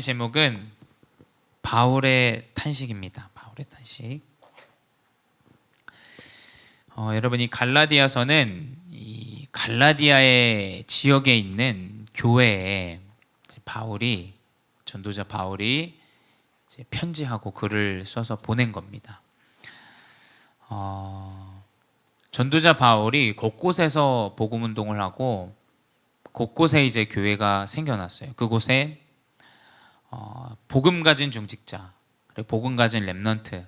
제목은 바울의 탄식입니다. 바울의 탄식. 여러분이 갈라디아서는 이 갈라디아의 지역에 있는 교회에 전도자 바울이 편지하고 글을 써서 보낸 겁니다. 전도자 바울이 곳곳에서 복음 운동을 하고 곳곳에 이제 교회가 생겨났어요. 그곳에 복음 가진 중직자, 그리고 복음 가진 렘넌트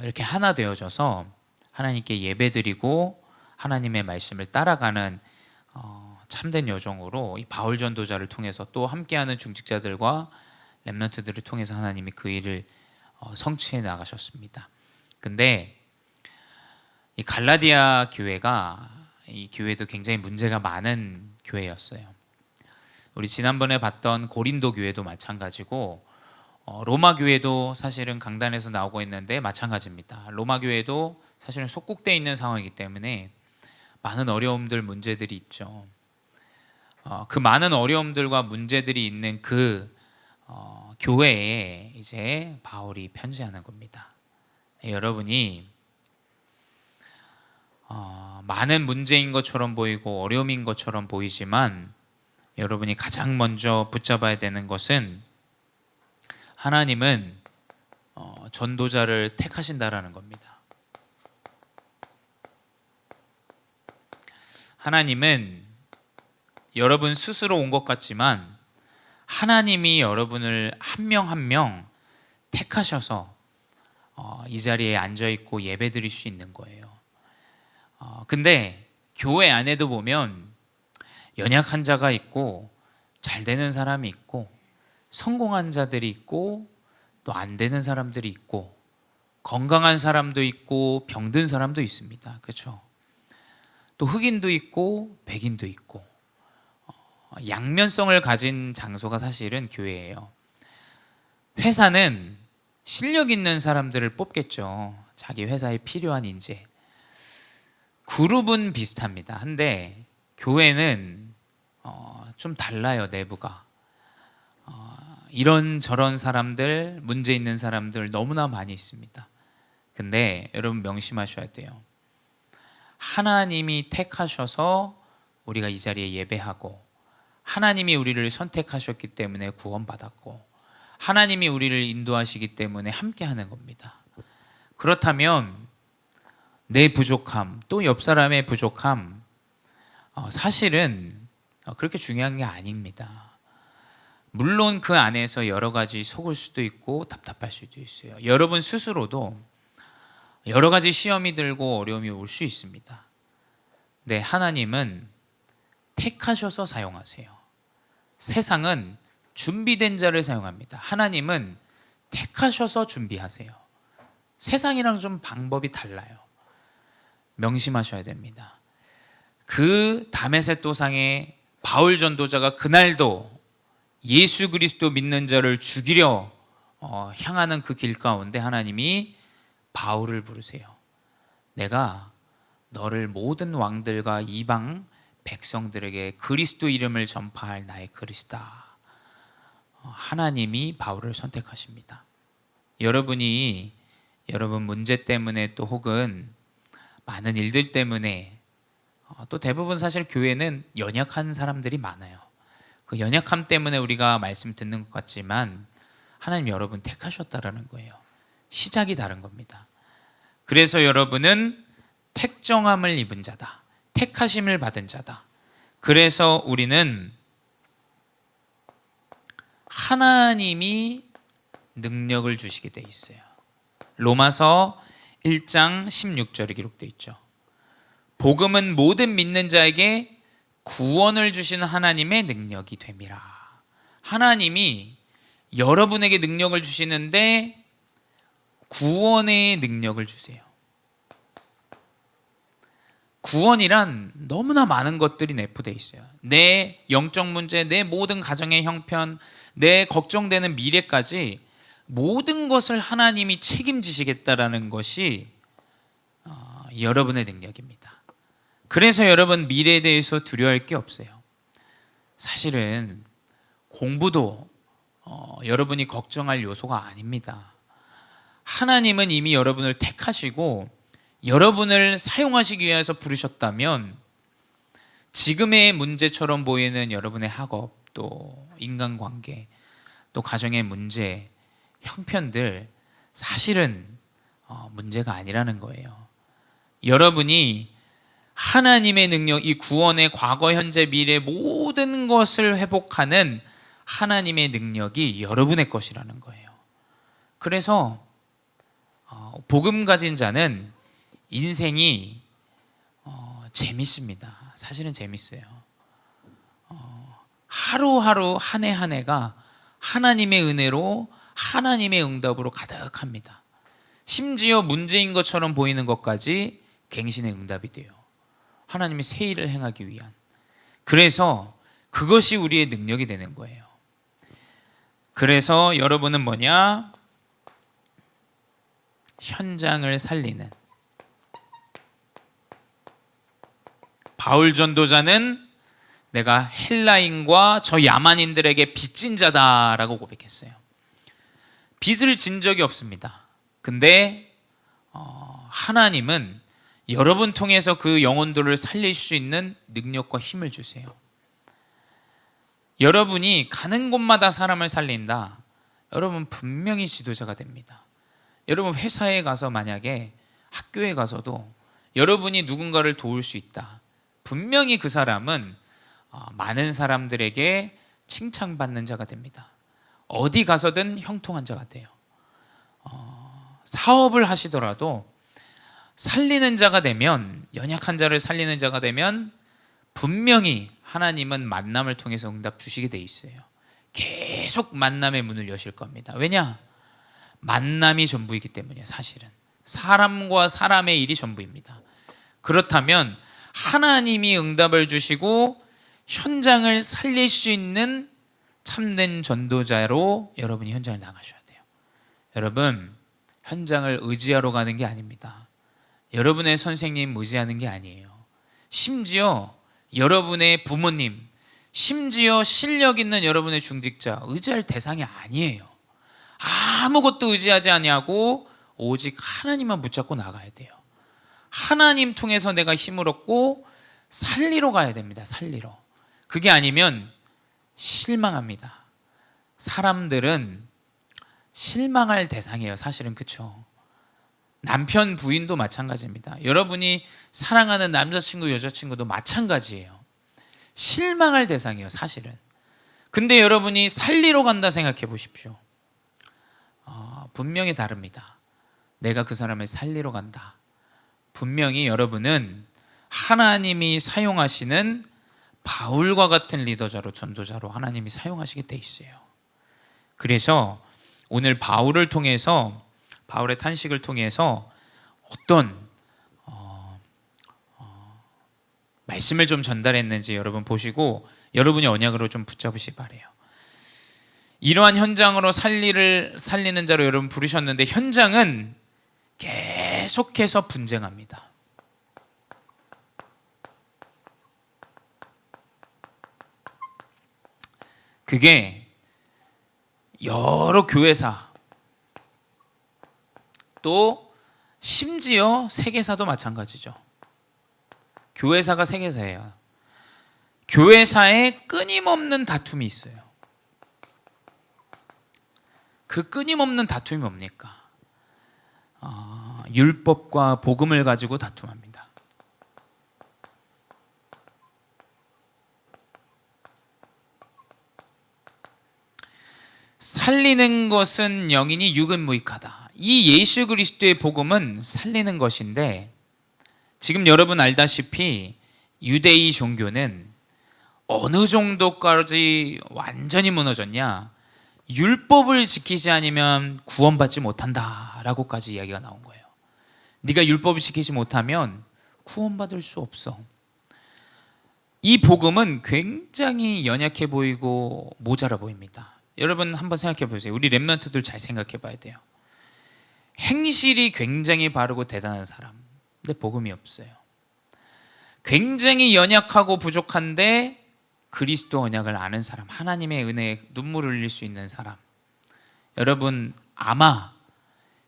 이렇게 하나 되어져서 하나님께 예배드리고 하나님의 말씀을 따라가는 참된 여정으로 이 바울 전도자를 통해서 또 함께하는 중직자들과 렘넌트들을 통해서 하나님이 그 일을 성취해 나가셨습니다. 근데 이 갈라디아 교회가 이 교회도 굉장히 문제가 많은 교회였어요. 우리 지난번에 봤던 고린도 교회도 마찬가지고 로마 교회도 사실은 강단에서 나오고 있는데 마찬가지입니다. 로마 교회도 사실은 속국되어 있는 상황이기 때문에 많은 어려움들, 문제들이 있죠. 그 많은 어려움들과 문제들이 있는 그 교회에 이제 바울이 편지하는 겁니다. 여러분이 많은 문제인 것처럼 보이고 어려움인 것처럼 보이지만 여러분이 가장 먼저 붙잡아야 되는 것은 하나님은 전도자를 택하신다라는 겁니다. 하나님은 여러분 스스로 온 것 같지만 하나님이 여러분을 한 명 한 명 택하셔서 이 자리에 앉아있고 예배드릴 수 있는 거예요. 근데 교회 안에도 보면 연약한 자가 있고 잘 되는 사람이 있고 성공한 자들이 있고 또 안 되는 사람들이 있고 건강한 사람도 있고 병든 사람도 있습니다. 그렇죠? 또 흑인도 있고 백인도 있고 양면성을 가진 장소가 사실은 교회예요. 회사는 실력 있는 사람들을 뽑겠죠. 자기 회사에 필요한 인재. 그룹은 비슷합니다. 한데 교회는 좀 달라요. 내부가 이런저런 사람들, 문제 있는 사람들 너무나 많이 있습니다. 근데 여러분 명심하셔야 돼요. 하나님이 택하셔서 우리가 이 자리에 예배하고 하나님이 우리를 선택하셨기 때문에 구원받았고 하나님이 우리를 인도하시기 때문에 함께하는 겁니다. 그렇다면 내 부족함, 또 옆 사람의 부족함 사실은 그렇게 중요한 게 아닙니다. 물론 그 안에서 여러 가지 속을 수도 있고 답답할 수도 있어요. 여러분 스스로도 여러 가지 시험이 들고 어려움이 올 수 있습니다. 근데 하나님은 택하셔서 사용하세요. 세상은 준비된 자를 사용합니다. 하나님은 택하셔서 준비하세요. 세상이랑 좀 방법이 달라요. 명심하셔야 됩니다. 그 다메섹 도상의 바울 전도자가 그날도 예수 그리스도 믿는 자를 죽이려 향하는 그 길 가운데 하나님이 바울을 부르세요. 내가 너를 모든 왕들과 이방 백성들에게 그리스도 이름을 전파할 나의 그릇이다. 하나님이 바울을 선택하십니다. 여러분이 여러분 문제 때문에 또 혹은 많은 일들 때문에 또 대부분 사실 교회는 연약한 사람들이 많아요. 그 연약함 때문에 우리가 말씀 듣는 것 같지만 하나님 여러분 택하셨다라는 거예요. 시작이 다른 겁니다. 그래서 여러분은 택정함을 입은 자다. 택하심을 받은 자다. 그래서 우리는 하나님이 능력을 주시게 돼 있어요. 로마서 1장 16절에 기록되어 있죠. 복음은 모든 믿는 자에게 구원을 주시는 하나님의 능력이 됨이라. 하나님이 여러분에게 능력을 주시는데 구원의 능력을 주세요. 구원이란 너무나 많은 것들이 내포되어 있어요. 내 영적 문제, 내 모든 가정의 형편, 내 걱정되는 미래까지 모든 것을 하나님이 책임지시겠다라는 것이 여러분의 능력입니다. 그래서 여러분 미래에 대해서 두려워할 게 없어요. 사실은 공부도 여러분이 걱정할 요소가 아닙니다. 하나님은 이미 여러분을 택하시고 여러분을 사용하시기 위해서 부르셨다면 지금의 문제처럼 보이는 여러분의 학업, 또 인간관계, 또 가정의 문제, 형편들 사실은 문제가 아니라는 거예요. 여러분이 하나님의 능력, 이 구원의 과거, 현재, 미래 모든 것을 회복하는 하나님의 능력이 여러분의 것이라는 거예요. 그래서 복음 가진 자는 인생이 재밌습니다. 사실은 재밌어요. 하루하루 한 해 한 해가 하나님의 은혜로 하나님의 응답으로 가득합니다. 심지어 문제인 것처럼 보이는 것까지 갱신의 응답이 돼요. 하나님이 새 일을 행하기 위한. 그래서 그것이 우리의 능력이 되는 거예요. 그래서 여러분은 뭐냐? 현장을 살리는, 바울 전도자는 내가 헬라인과 저 야만인들에게 빚진 자다라고 고백했어요. 빚을 진 적이 없습니다. 근데 하나님은 여러분 통해서 그 영혼들을 살릴 수 있는 능력과 힘을 주세요. 여러분이 가는 곳마다 사람을 살린다. 여러분 분명히 지도자가 됩니다. 여러분 회사에 가서 만약에 학교에 가서도 여러분이 누군가를 도울 수 있다. 분명히 그 사람은 많은 사람들에게 칭찬받는 자가 됩니다. 어디 가서든 형통한 자가 돼요. 사업을 하시더라도 살리는 자가 되면, 연약한 자를 살리는 자가 되면 분명히 하나님은 만남을 통해서 응답 주시게 돼 있어요. 계속 만남의 문을 여실 겁니다. 왜냐? 만남이 전부이기 때문이에요. 사실은 사람과 사람의 일이 전부입니다. 그렇다면 하나님이 응답을 주시고 현장을 살릴 수 있는 참된 전도자로 여러분이 현장을 나가셔야 돼요. 여러분, 현장을 의지하러 가는 게 아닙니다. 여러분의 선생님 의지하는 게 아니에요. 심지어 여러분의 부모님, 심지어 실력 있는 여러분의 중직자 의지할 대상이 아니에요. 아무것도 의지하지 아니하고 오직 하나님만 붙잡고 나가야 돼요. 하나님 통해서 내가 힘을 얻고 살리러 가야 됩니다. 살리러. 그게 아니면 실망합니다. 사람들은 실망할 대상이에요. 사실은. 그렇죠? 남편 부인도 마찬가지입니다. 여러분이 사랑하는 남자친구 여자친구도 마찬가지예요. 실망할 대상이에요. 사실은. 근데 여러분이 살리러 간다 생각해 보십시오. 분명히 다릅니다. 내가 그 사람을 살리러 간다. 분명히 여러분은 하나님이 사용하시는 바울과 같은 리더자로, 전도자로 하나님이 사용하시게 돼 있어요. 그래서 오늘 바울을 통해서, 바울의 탄식을 통해서 어떤 말씀을 좀 전달했는지 여러분 보시고 여러분이 언약으로 좀 붙잡으시기 바라요. 이러한 현장으로 살리는 자로 여러분 부르셨는데 현장은 계속해서 분쟁합니다. 그게 여러 교회사, 또 심지어 세계사도 마찬가지죠. 교회사가 세계사예요. 교회사에 끊임없는 다툼이 있어요. 그 끊임없는 다툼이 뭡니까? 율법과 복음을 가지고 다툼합니다. 살리는 것은 영이니 육은 무익하다. 이 예수 그리스도의 복음은 살리는 것인데, 지금 여러분 알다시피 유대의 종교는 어느 정도까지 완전히 무너졌냐? 율법을 지키지 않으면 구원받지 못한다라고까지 이야기가 나온 거예요. 네가 율법을 지키지 못하면 구원받을 수 없어. 이 복음은 굉장히 연약해 보이고 모자라 보입니다. 여러분 한번 생각해 보세요. 우리 렘넌트들 잘 생각해 봐야 돼요. 행실이 굉장히 바르고 대단한 사람, 근데 복음이 없어요. 굉장히 연약하고 부족한데 그리스도 언약을 아는 사람, 하나님의 은혜에 눈물을 흘릴 수 있는 사람, 여러분 아마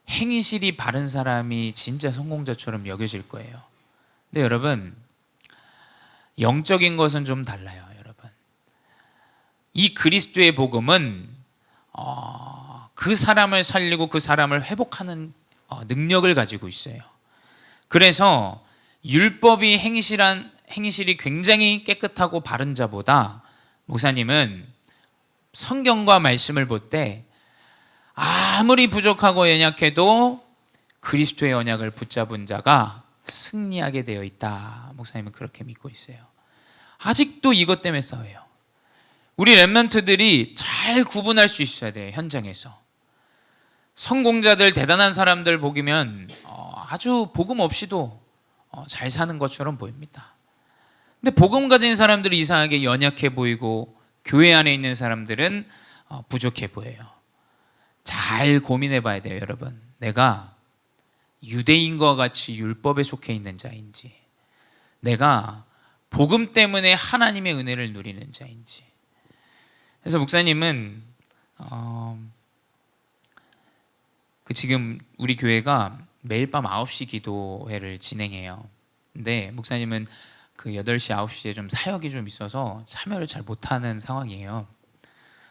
행실이 바른 사람이 진짜 성공자처럼 여겨질 거예요. 근데 여러분 영적인 것은 좀 달라요. 여러분 이 그리스도의 복음은 그 사람을 살리고 그 사람을 회복하는 능력을 가지고 있어요. 그래서 율법이 행실이 굉장히 깨끗하고 바른 자보다 목사님은 성경과 말씀을 볼 때 아무리 부족하고 연약해도 그리스도의 언약을 붙잡은 자가 승리하게 되어 있다. 목사님은 그렇게 믿고 있어요. 아직도 이것 때문에 싸워요. 우리 렘넌트들이 잘 구분할 수 있어야 돼요. 현장에서 성공자들, 대단한 사람들 보면 아주 복음 없이도 잘 사는 것처럼 보입니다. 근데 복음 가진 사람들이 이상하게 연약해 보이고 교회 안에 있는 사람들은 부족해 보여요. 잘 고민해 봐야 돼요. 여러분 내가 유대인과 같이 율법에 속해 있는 자인지, 내가 복음 때문에 하나님의 은혜를 누리는 자인지. 그래서 목사님은 지금 우리 교회가 매일 밤 9시 기도회를 진행해요. 근데 목사님은 그 8시, 9시에 좀 사역이 좀 있어서 참여를 잘 못하는 상황이에요.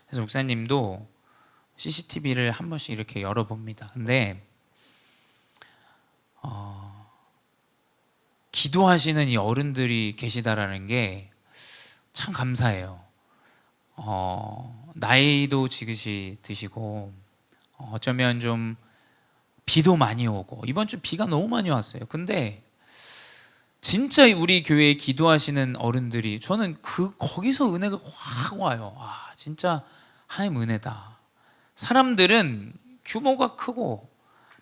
그래서 목사님도 CCTV를 한 번씩 이렇게 열어봅니다. 근데 기도하시는 이 어른들이 계시다라는 게 참 감사해요. 나이도 지긋이 드시고 어쩌면 좀 비도 많이 오고, 이번 주 비가 너무 많이 왔어요. 근데 진짜 우리 교회에 기도하시는 어른들이, 저는 거기서 은혜가 확 와요. 진짜 하나님 은혜다. 사람들은 규모가 크고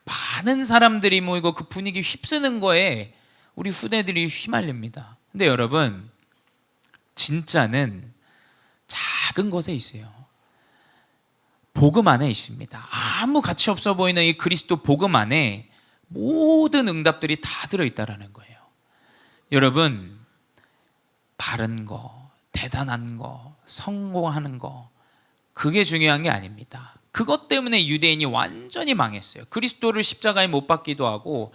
많은 사람들이 모이고 그 분위기 휩쓰는 거에 우리 후대들이 휘말립니다. 근데 여러분 진짜는 작은 것에 있어요. 복음 안에 있습니다. 아무 가치 없어 보이는 이 그리스도 복음 안에 모든 응답들이 다 들어있다는 거예요. 여러분 바른 거, 대단한 거, 성공하는 거, 그게 중요한 게 아닙니다. 그것 때문에 유대인이 완전히 망했어요. 그리스도를 십자가에 못 박기도 하고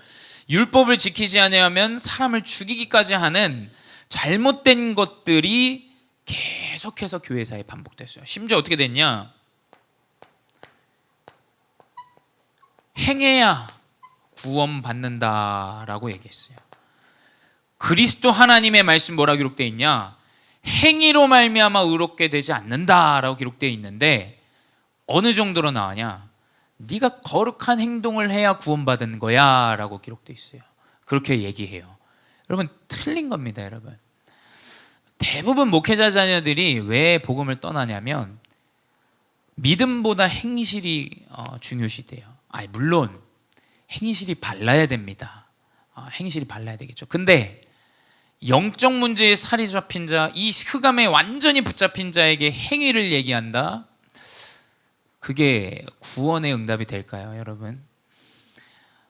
율법을 지키지 않으면 사람을 죽이기까지 하는 잘못된 것들이 계속해서 교회사에 반복됐어요. 심지어 어떻게 됐냐? 행해야 구원받는다라고 얘기했어요. 그리스도 하나님의 말씀 뭐라 기록되어 있냐? 행위로 말미암아 의롭게 되지 않는다라고 기록되어 있는데 어느 정도로 나오냐? 네가 거룩한 행동을 해야 구원받은 거야 라고 기록되어 있어요. 그렇게 얘기해요. 여러분 틀린 겁니다. 여러분 대부분 목회자 자녀들이 왜 복음을 떠나냐면 믿음보다 행실이 중요시돼요. 물론 행실이 발라야 됩니다. 행실이 발라야 되겠죠. 근데 영적 문제에 살이 잡힌 자, 이 흑암에 완전히 붙잡힌 자에게 행위를 얘기한다? 그게 구원의 응답이 될까요, 여러분?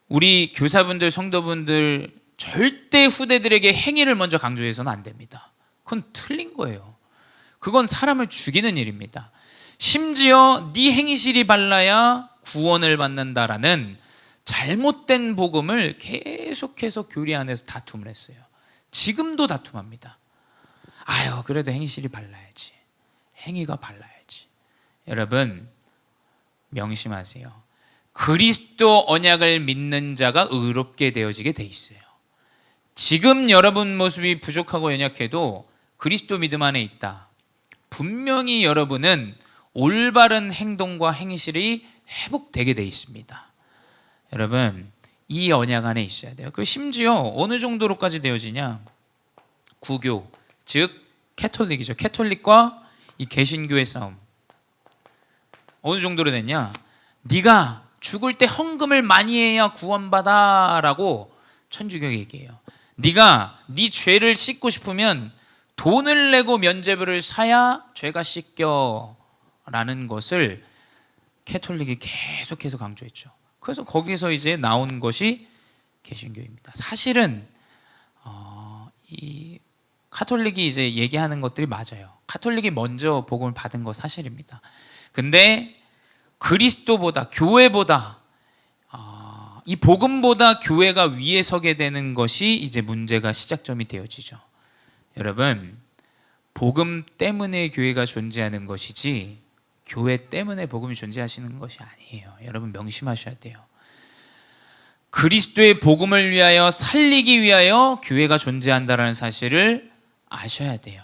우리 교사분들, 성도분들 절대 후대들에게 행위를 먼저 강조해서는 안 됩니다. 그건 틀린 거예요. 그건 사람을 죽이는 일입니다. 심지어 네 행실이 발라야 구원을 받는다라는 잘못된 복음을 계속해서 교리 안에서 다툼을 했어요. 지금도 다툼합니다. 그래도 행실이 발라야지, 행위가 발라야지. 여러분 명심하세요. 그리스도 언약을 믿는 자가 의롭게 되어지게 돼 있어요. 지금 여러분 모습이 부족하고 연약해도 그리스도 믿음 안에 있다. 분명히 여러분은 올바른 행동과 행실이 회복되게 돼 있습니다. 여러분 이 언약 안에 있어야 돼요. 그 심지어 어느 정도로까지 되어지냐? 구교, 즉 캐톨릭이죠. 캐톨릭과 이 개신교의 싸움. 어느 정도로 됐냐? 네가 죽을 때 헌금을 많이 해야 구원받아 라고 천주교가 얘기해요. 네가 네 죄를 씻고 싶으면 돈을 내고 면죄부를 사야 죄가 씻겨 라는 것을 캐톨릭이 계속해서 강조했죠. 그래서 거기서 이제 나온 것이 개신교입니다. 사실은 이 카톨릭이 이제 얘기하는 것들이 맞아요. 카톨릭이 먼저 복음을 받은 거 사실입니다. 근데 그리스도보다, 교회보다, 이 복음보다 교회가 위에 서게 되는 것이 이제 문제가 시작점이 되어지죠. 여러분, 복음 때문에 교회가 존재하는 것이지 교회 때문에 복음이 존재하시는 것이 아니에요. 여러분 명심하셔야 돼요. 그리스도의 복음을 위하여 살리기 위하여 교회가 존재한다는 사실을 아셔야 돼요.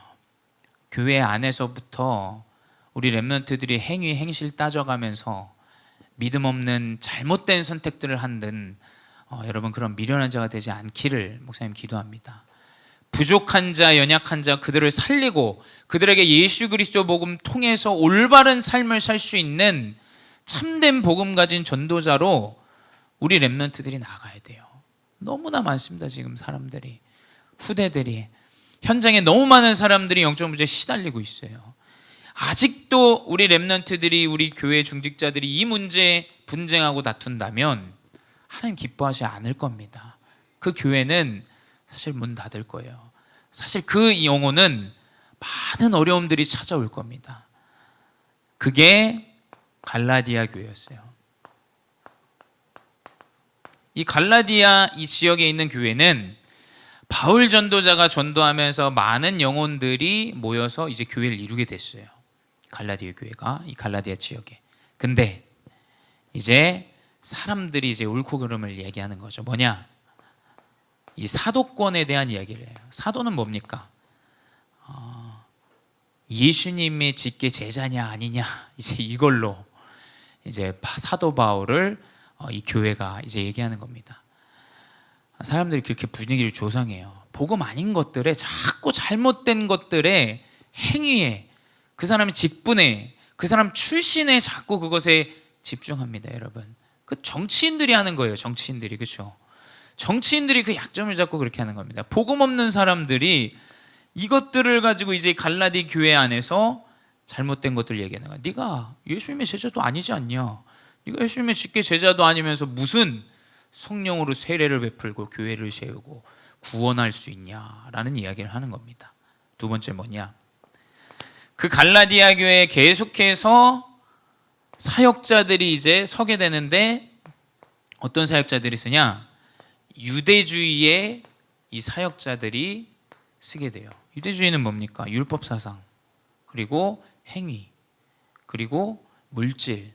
교회 안에서부터 우리 렘넌트들이 행위, 행실 따져가면서 믿음 없는 잘못된 선택들을 한든 여러분 그런 미련한 자가 되지 않기를 목사님 기도합니다. 부족한 자, 연약한 자 그들을 살리고 그들에게 예수 그리스도 복음 통해서 올바른 삶을 살 수 있는 참된 복음 가진 전도자로 우리 렘넌트들이 나가야 돼요. 너무나 많습니다. 지금 사람들이, 후대들이, 현장에 너무 많은 사람들이 영적 문제에 시달리고 있어요. 아직도 우리 렘넌트들이, 우리 교회 중직자들이 이 문제에 분쟁하고 다툰다면 하나님 기뻐하지 않을 겁니다. 그 교회는 사실 문 닫을 거예요. 사실 그 영혼은 많은 어려움들이 찾아올 겁니다. 그게 갈라디아 교회였어요. 이 갈라디아 이 지역에 있는 교회는 바울 전도자가 전도하면서 많은 영혼들이 모여서 이제 교회를 이루게 됐어요. 갈라디아 교회가 이 갈라디아 지역에. 근데 이제 사람들이 이제 옳고 그름을 얘기하는 거죠. 뭐냐? 이 사도권에 대한 이야기를 해요. 사도는 뭡니까? 예수님의 직계 제자냐 아니냐, 이제 이걸로 이제 사도 바울을 이 교회가 이제 얘기하는 겁니다. 사람들이 그렇게 분위기를 조성해요. 복음 아닌 것들에, 자꾸 잘못된 것들에, 행위에, 그 사람의 직분에, 그 사람 출신에 자꾸 그것에 집중합니다. 여러분, 그 정치인들이 하는 거예요. 정치인들이, 그렇죠? 정치인들이 그 약점을 잡고 그렇게 하는 겁니다. 복음 없는 사람들이 이것들을 가지고 이제 갈라디 교회 안에서 잘못된 것들을 얘기하는 거야. 네가 예수님의 제자도 아니지 않냐? 네가 예수님의 직계 제자도 아니면서 무슨 성령으로 세례를 베풀고 교회를 세우고 구원할 수 있냐라는 이야기를 하는 겁니다. 두 번째 뭐냐? 그 갈라디아 교회에 계속해서 사역자들이 이제 서게 되는데 어떤 사역자들이 쓰냐? 유대주의의 이 사역자들이 쓰게 돼요. 유대주의는 뭡니까? 율법 사상, 그리고 행위, 그리고 물질,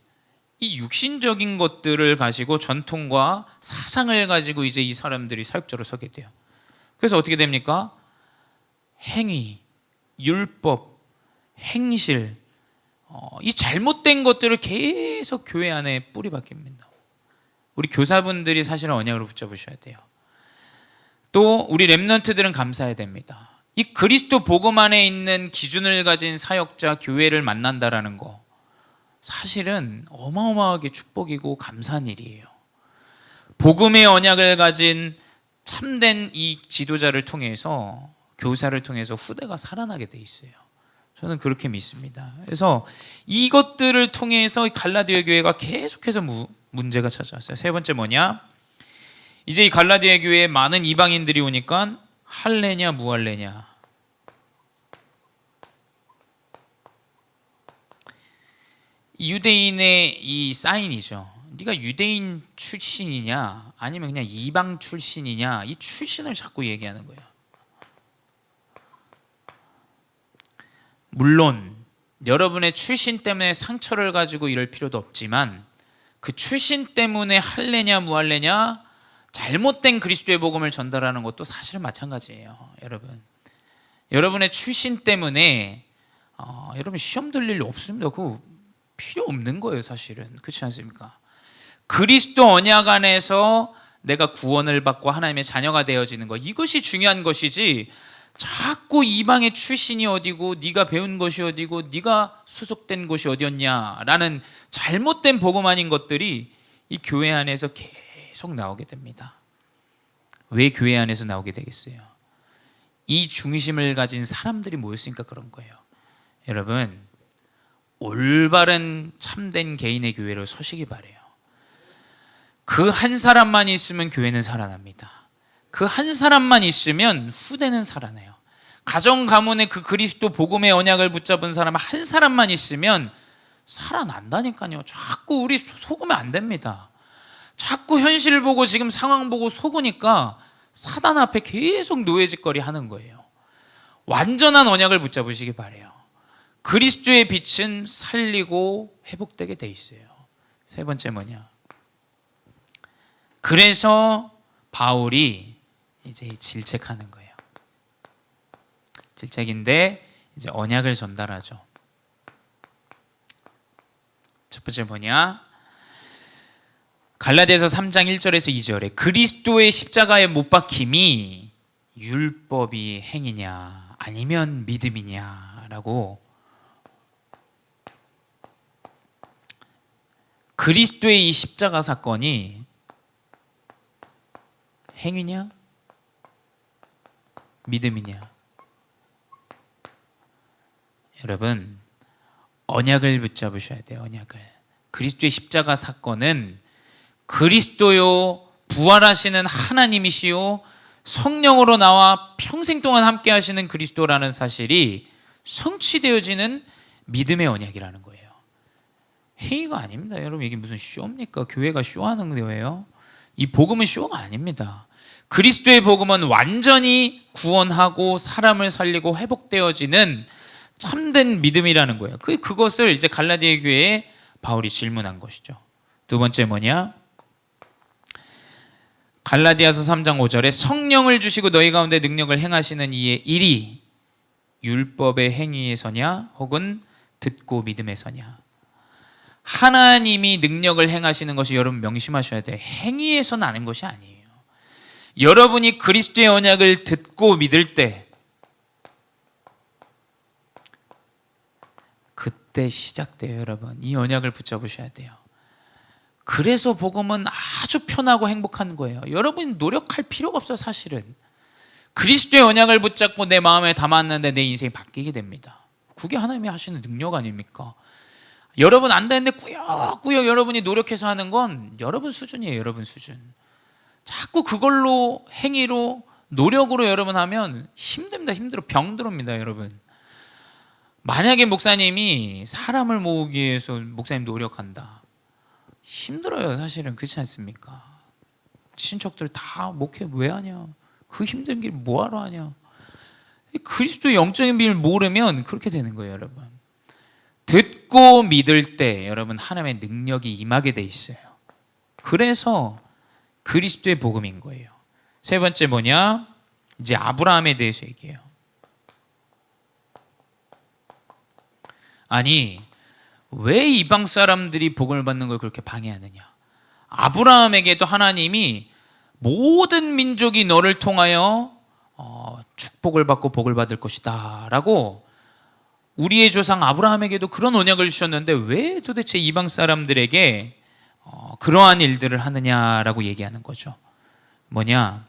이 육신적인 것들을 가지고 전통과 사상을 가지고 이제 이 사람들이 사역자로 서게 돼요. 그래서 어떻게 됩니까? 행위, 율법, 행실, 이 잘못된 것들을 계속 교회 안에 뿌리박힙니다. 우리 교사분들이 사실은 언약으로 붙잡으셔야 돼요. 또 우리 렘넌트들은 감사해야 됩니다. 이 그리스도 복음 안에 있는 기준을 가진 사역자, 교회를 만난다라는 거 사실은 어마어마하게 축복이고 감사한 일이에요. 복음의 언약을 가진 참된 이 지도자를 통해서, 교사를 통해서 후대가 살아나게 돼 있어요. 저는 그렇게 믿습니다. 그래서 이것들을 통해서 갈라디아 교회가 계속해서 문제가 찾아왔어요. 세 번째 뭐냐? 이제 이 갈라디아 교회에 많은 이방인들이 오니까 할래냐 무할래냐. 유대인의 이 사인이죠. 네가 유대인 출신이냐 아니면 그냥 이방 출신이냐, 이 출신을 자꾸 얘기하는 거예요. 물론 여러분의 출신 때문에 상처를 가지고 이럴 필요도 없지만 그 출신 때문에 할래냐 무할래냐, 잘못된 그리스도의 복음을 전달하는 것도 사실은 마찬가지예요. 여러분의 출신 때문에 여러분 시험 들 일 없습니다. 그거 필요 없는 거예요. 사실은 그렇지 않습니까? 그리스도 언약 안에서 내가 구원을 받고 하나님의 자녀가 되어지는 것, 이것이 중요한 것이지 자꾸 이방의 출신이 어디고 네가 배운 것이 어디고 네가 소속된 곳이 어디였냐라는 잘못된 복음 아닌 것들이 이 교회 안에서 계속 나오게 됩니다. 왜 교회 안에서 나오게 되겠어요? 이 중심을 가진 사람들이 모였으니까 그런 거예요. 여러분, 올바른 참된 개인의 교회로 서시기 바래요. 그 한 사람만 있으면 교회는 살아납니다. 그 한 사람만 있으면 후대는 살아나요. 가정 가문의 그 그리스도 복음의 언약을 붙잡은 사람 한 사람만 있으면 살아난다니까요. 자꾸 우리 속으면 안 됩니다. 자꾸 현실 보고 지금 상황 보고 속으니까 사단 앞에 계속 노예짓거리 하는 거예요. 완전한 언약을 붙잡으시기 바래요. 그리스도의 빛은 살리고 회복되게 돼 있어요. 세 번째 뭐냐? 그래서 바울이 이제 질책하는 거예요. 질책인데 이제 언약을 전달하죠. 첫 번째 뭐냐? 갈라디아서 3장 1절에서 2절에 그리스도의 십자가에 못 박힘이 율법이 행위냐 아니면 믿음이냐라고, 그리스도의 이 십자가 사건이 행위냐 믿음이냐. 여러분, 언약을 붙잡으셔야 돼요. 언약을. 그리스도의 십자가 사건은 그리스도요 부활하시는 하나님이시요 성령으로 나와 평생 동안 함께 하시는 그리스도라는 사실이 성취되어지는 믿음의 언약이라는 거예요. 행위가 아닙니다. 여러분, 이게 무슨 쇼입니까? 교회가 쇼하는 거예요? 이 복음은 쇼가 아닙니다. 그리스도의 복음은 완전히 구원하고 사람을 살리고 회복되어지는 참된 믿음이라는 거예요. 그것을 이제 갈라디아 교회에 바울이 질문한 것이죠. 두 번째 뭐냐? 갈라디아서 3장 5절에 성령을 주시고 너희 가운데 능력을 행하시는 이의 일이 율법의 행위에서냐 혹은 듣고 믿음에서냐. 하나님이 능력을 행하시는 것이 여러분 명심하셔야 돼요. 행위에서 나는 것이 아니에요. 여러분이 그리스도의 언약을 듣고 믿을 때 그때 시작돼요. 여러분, 이 언약을 붙잡으셔야 돼요. 그래서 복음은 아주 편하고 행복한 거예요. 여러분이 노력할 필요가 없어요. 사실은 그리스도의 언약을 붙잡고 내 마음에 담았는데 내 인생이 바뀌게 됩니다. 그게 하나님이 하시는 능력 아닙니까? 여러분 안 되는데 꾸역꾸역 여러분이 노력해서 하는 건 여러분 수준이에요. 여러분 수준. 자꾸 그걸로 행위로 노력으로 여러분 하면 힘듭니다. 힘들어. 병들어옵니다. 여러분. 만약에 목사님이 사람을 모으기 위해서 목사님 노력한다, 힘들어요. 사실은. 그렇지 않습니까? 친척들 다 목회 왜 하냐, 그 힘든 길 뭐하러 하냐. 그리스도의 영적인 비밀을 모르면 그렇게 되는 거예요. 여러분, 듣고 믿을 때 여러분 하나님의 능력이 임하게 돼 있어요. 그래서 그리스도의 복음인 거예요. 세 번째 뭐냐? 이제 아브라함에 대해서 얘기해요. 아니, 왜 이방 사람들이 복을 받는 걸 그렇게 방해하느냐? 아브라함에게도 하나님이 모든 민족이 너를 통하여 축복을 받고 복을 받을 것이다 라고 우리의 조상 아브라함에게도 그런 언약을 주셨는데 왜 도대체 이방 사람들에게 그러한 일들을 하느냐라고 얘기하는 거죠. 뭐냐?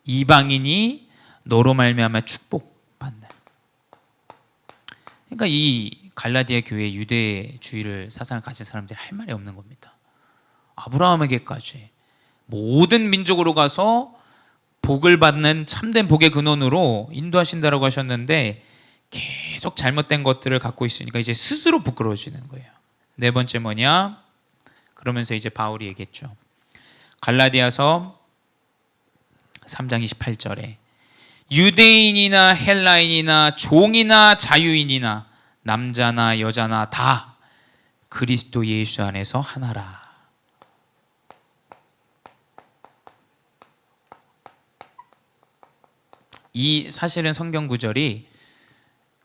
이방인이 너로 말미암아 축복받는. 그러니까 이 갈라디아 교회 유대주의를 사상을 가진 사람들이 할 말이 없는 겁니다. 아브라함에게까지 모든 민족으로 가서 복을 받는 참된 복의 근원으로 인도하신다라고 하셨는데 계속 잘못된 것들을 갖고 있으니까 이제 스스로 부끄러워지는 거예요. 네 번째 뭐냐? 그러면서 이제 바울이 얘기했죠. 갈라디아서 3장 28절에 유대인이나 헬라인이나 종이나 자유인이나 남자나 여자나 다 그리스도 예수 안에서 하나라. 이 사실은 성경 구절이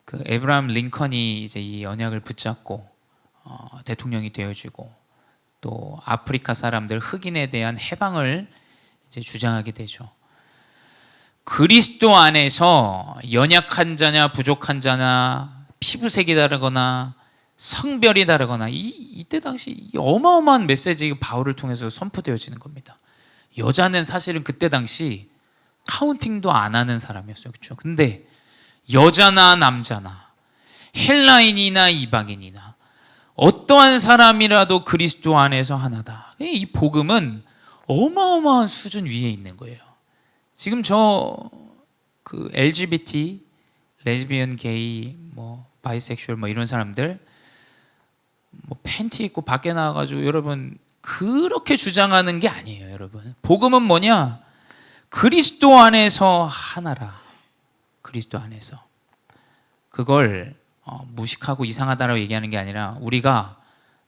그 에브라함 링컨이 이제 이 언약을 붙잡고 대통령이 되어지고 또 아프리카 사람들 흑인에 대한 해방을 이제 주장하게 되죠. 그리스도 안에서 연약한 자냐 부족한 자나 피부색이 다르거나 성별이 다르거나 이때 당시 이 어마어마한 메시지가 바울을 통해서 선포되어지는 겁니다. 여자는 사실은 그때 당시 카운팅도 안 하는 사람이었어요. 그렇죠? 근데 여자나 남자나 헬라인이나 이방인이나 어떠한 사람이라도 그리스도 안에서 하나다. 이 복음은 어마어마한 수준 위에 있는 거예요. 지금 그 LGBT, 레즈비언, 게이, 바이섹슈얼 이런 사람들 뭐 팬티 입고 밖에 나와가지고 여러분 그렇게 주장하는 게 아니에요. 여러분, 복음은 뭐냐? 그리스도 안에서 하나라. 그리스도 안에서. 그걸 무식하고 이상하다라고 얘기하는 게 아니라, 우리가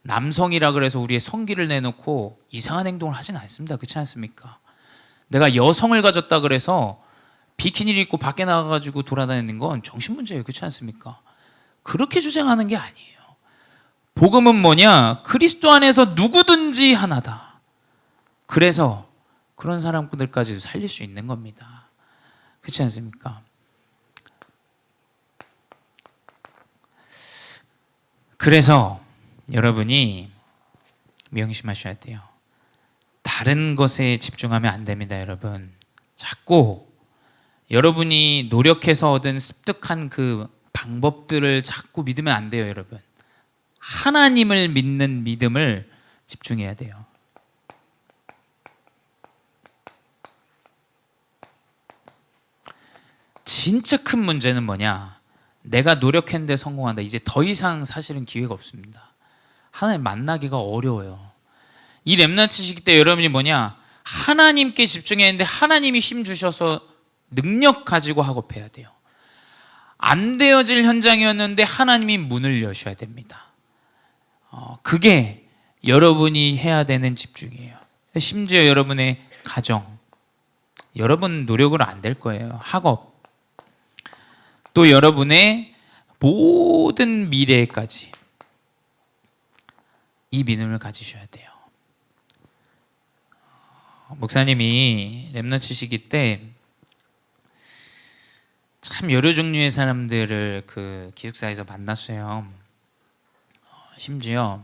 남성이라 그래서 우리의 성기를 내놓고 이상한 행동을 하진 않습니다. 그렇지 않습니까? 내가 여성을 가졌다 그래서 비키니를 입고 밖에 나가가지고 돌아다니는 건 정신문제예요. 그렇지 않습니까? 그렇게 주장하는 게 아니에요. 복음은 뭐냐? 그리스도 안에서 누구든지 하나다. 그래서 그런 사람들까지도 살릴 수 있는 겁니다. 그렇지 않습니까? 그래서 여러분이 명심하셔야 돼요. 다른 것에 집중하면 안 됩니다. 여러분, 자꾸 여러분이 노력해서 얻은 습득한 그 방법들을 자꾸 믿으면 안 돼요. 여러분, 하나님을 믿는 믿음을 집중해야 돼요. 진짜 큰 문제는 뭐냐? 내가 노력했는데 성공한다. 이제 더 이상 사실은 기회가 없습니다. 하나님 만나기가 어려워요. 이 렘넌트 시기 때 여러분이 뭐냐? 하나님께 집중했는데 하나님이 힘 주셔서 능력 가지고 학업해야 돼요. 안 되어질 현장이었는데 하나님이 문을 여셔야 됩니다. 그게 여러분이 해야 되는 집중이에요. 심지어 여러분의 가정, 여러분 노력으로 안 될 거예요. 학업, 또 여러분의 모든 미래까지 이 믿음을 가지셔야 돼요. 목사님이 렘넌트 시기 때 참 여러 종류의 사람들을 그 기숙사에서 만났어요. 심지어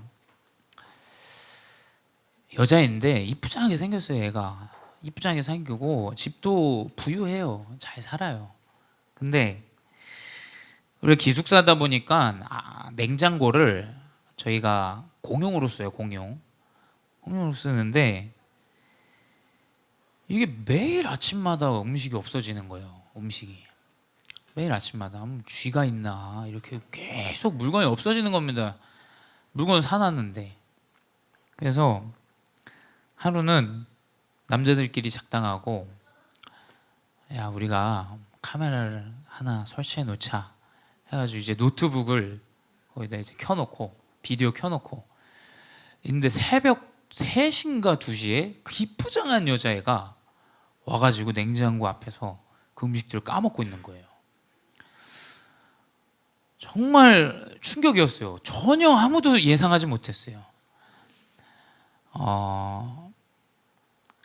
여자인데 이쁘장하게 생겼어요. 얘가 이쁘장하게 생기고 집도 부유해요. 잘 살아요. 근데 우리 기숙사다 보니까 냉장고를 저희가 공용으로 써요. 공용으로 쓰는데 이게 매일 아침마다 음식이 없어지는 거예요. 음식이 매일 아침마다 쥐가 있나 이렇게 계속 물건이 없어지는 겁니다. 물건 사놨는데. 그래서 하루는 남자들끼리 작당하고, 야, 우리가 카메라를 하나 설치해 놓자 해가지고 이제 노트북을 거기다 이제 켜놓고 비디오 켜놓고 있는데, 새벽 3시인가 2시에 그 이쁘장한 여자애가 와가지고 냉장고 앞에서 그 음식들을 까먹고 있는 거예요. 정말 충격이었어요. 전혀 아무도 예상하지 못했어요.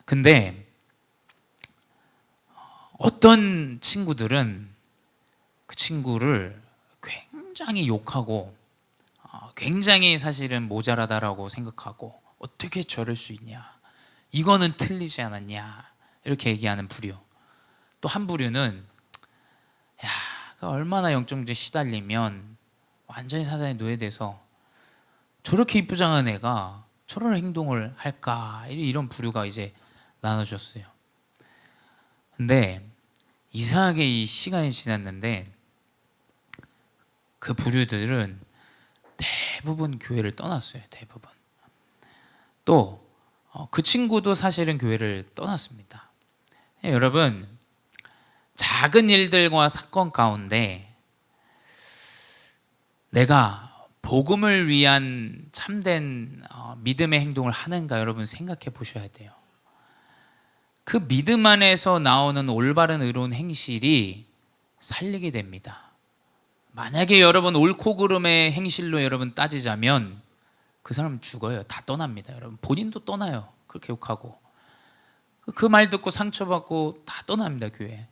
근데 어떤 친구들은 그 친구를 굉장히 욕하고, 굉장히 사실은 모자라다라고 생각하고, 어떻게 저럴 수 있냐, 이거는 틀리지 않았냐, 이렇게 얘기하는 부류. 또 한 부류는, 야, 얼마나 영적 문제에 시달리면 완전히 사단에 노예돼서 저렇게 이쁘장한 애가 저런 행동을 할까, 이런 부류가 이제 나눠졌어요. 근데 이상하게 이 시간이 지났는데 그 부류들은 대부분 교회를 떠났어요. 대부분. 또 그 친구도 사실은 교회를 떠났습니다. 여러분, 작은 일들과 사건 가운데 내가 복음을 위한 참된 믿음의 행동을 하는가, 여러분 생각해 보셔야 돼요. 그 믿음 안에서 나오는 올바른 의로운 행실이 살리게 됩니다. 만약에 여러분 옳고 그름의 행실로 여러분 따지자면 그 사람은 죽어요. 다 떠납니다. 여러분, 본인도 떠나요. 그렇게 욕하고 그 말 듣고 상처받고 다 떠납니다. 교회.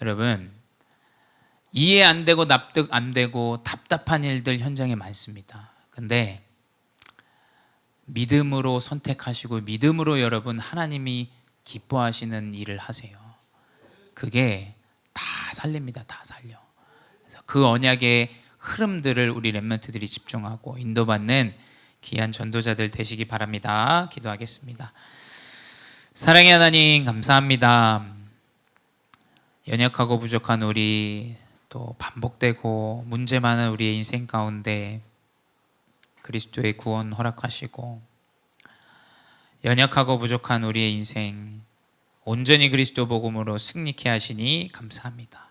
여러분, 이해 안 되고 납득 안 되고 답답한 일들 현장에 많습니다. 근데 믿음으로 선택하시고 믿음으로 여러분 하나님이 기뻐하시는 일을 하세요. 그게 다 살립니다. 다 살려. 그래서 그 언약의 흐름들을 우리 렘넌트들이 집중하고 인도받는 귀한 전도자들 되시기 바랍니다. 기도하겠습니다. 사랑의 하나님, 감사합니다. 연약하고 부족한 우리, 또 반복되고 문제 많은 우리의 인생 가운데 그리스도의 구원 허락하시고 연약하고 부족한 우리의 인생 온전히 그리스도 복음으로 승리케 하시니 감사합니다.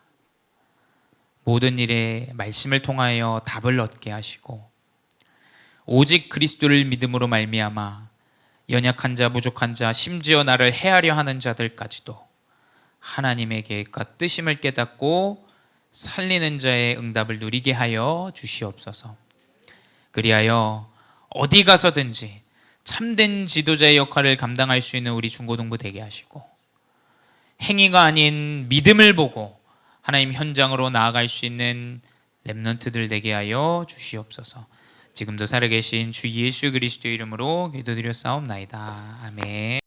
모든 일에 말씀을 통하여 답을 얻게 하시고 오직 그리스도를 믿음으로 말미암아 연약한 자, 부족한 자, 심지어 나를 해하려 하는 자들까지도 하나님의 계획과 뜻임을 깨닫고 살리는 자의 응답을 누리게 하여 주시옵소서. 그리하여 어디 가서든지 참된 지도자의 역할을 감당할 수 있는 우리 중고등부 되게 하시고 행위가 아닌 믿음을 보고 하나님 현장으로 나아갈 수 있는 렘넌트들 되게 하여 주시옵소서. 지금도 살아계신 주 예수 그리스도의 이름으로 기도드렸사옵나이다. 아멘.